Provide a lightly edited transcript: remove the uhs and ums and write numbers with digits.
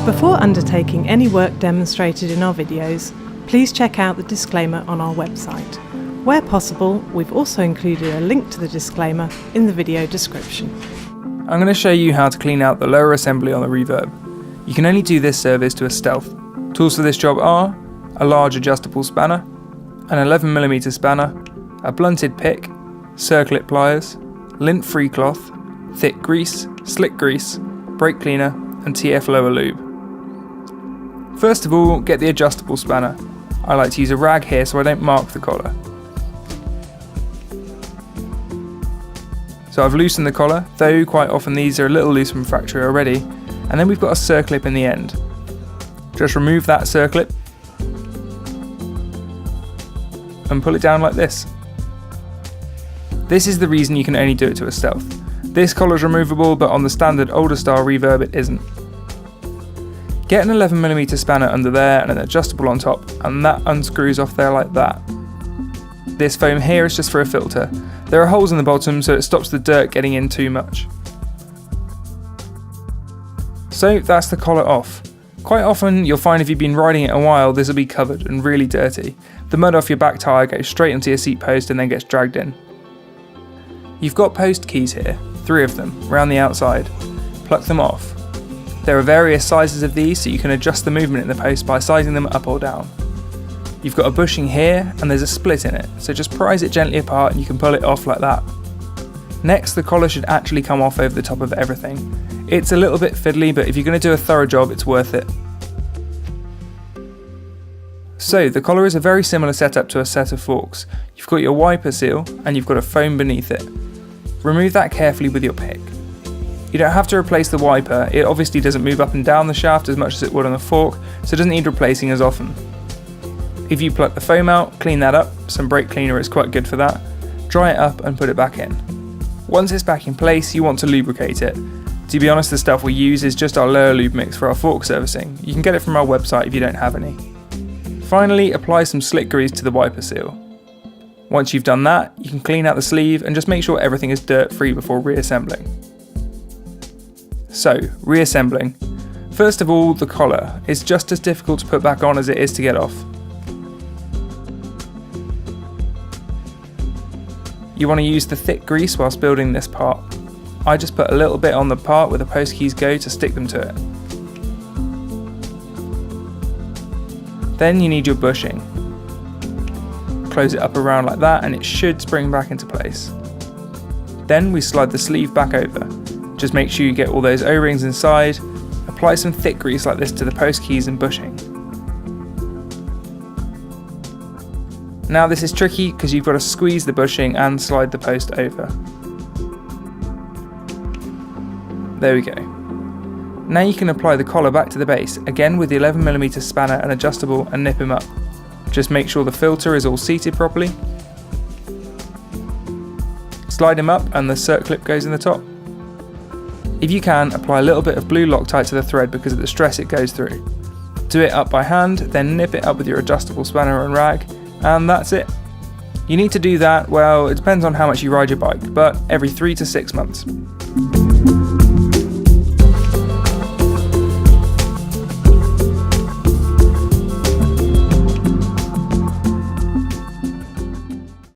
Before undertaking any work demonstrated in our videos, please check out the disclaimer on our website. Where possible, we've also included a link to the disclaimer in the video description. I'm going to show you how to clean out the lower assembly on the Reverb. You can only do this service to a Stealth. Tools for this job are a large adjustable spanner, an 11mm spanner, a blunted pick, circlip pliers, lint-free cloth, thick grease, slick grease, brake cleaner and TF lower lube. First of all, get the adjustable spanner. I like to use a rag here so I don't mark the collar. So I've loosened the collar, though quite often these are a little loose from factory already, and then we've got a circlip in the end. Just remove that circlip and pull it down like this. This is the reason you can only do it to a Stealth. This collar is removable, but on the standard older style Reverb it isn't. Get an 11mm spanner under there and an adjustable on top, and that unscrews off there like that. This foam here is just for a filter. There are holes in the bottom so it stops the dirt getting in too much. So that's the collar off. Quite often you'll find if you've been riding it a while this will be covered and really dirty. The mud off your back tyre goes straight into your seat post and then gets dragged in. You've got post keys here, 3 of them, around the outside. Pluck them off. There are various sizes of these so you can adjust the movement in the post by sizing them up or down. You've got a bushing here and there's a split in it, so just prise it gently apart and you can pull it off like that. Next, the collar should actually come off over the top of everything. It's a little bit fiddly, but if you're going to do a thorough job it's worth it. So the collar is a very similar setup to a set of forks. You've got your wiper seal and you've got a foam beneath it. Remove that carefully with your pick. You don't have to replace the wiper, it obviously doesn't move up and down the shaft as much as it would on a fork, so it doesn't need replacing as often. If you pluck the foam out, clean that up, some brake cleaner is quite good for that, dry it up and put it back in. Once it's back in place, you want to lubricate it. To be honest, the stuff we use is just our lower lube mix for our fork servicing. You can get it from our website if you don't have any. Finally, apply some slick grease to the wiper seal. Once you've done that, you can clean out the sleeve and just make sure everything is dirt free before reassembling. So, reassembling. First of all, the collar is just as difficult to put back on as it is to get off. You want to use the thick grease whilst building this part. I just put a little bit on the part where the post keys go to stick them to it. Then you need your bushing. Close it up around like that and it should spring back into place. Then we slide the sleeve back over. Just make sure you get all those O-rings inside. Apply some thick grease like this to the post keys and bushing. Now this is tricky because you've got to squeeze the bushing and slide the post over. There we go. Now you can apply the collar back to the base, again with the 11mm spanner and adjustable, and nip him up. Just make sure the filter is all seated properly. Slide him up and the circlip goes in the top. If you can, apply a little bit of blue Loctite to the thread because of the stress it goes through. Do it up by hand, then nip it up with your adjustable spanner and rag, and that's it. You need to do that, well, it depends on how much you ride your bike, but every 3 to 6 months.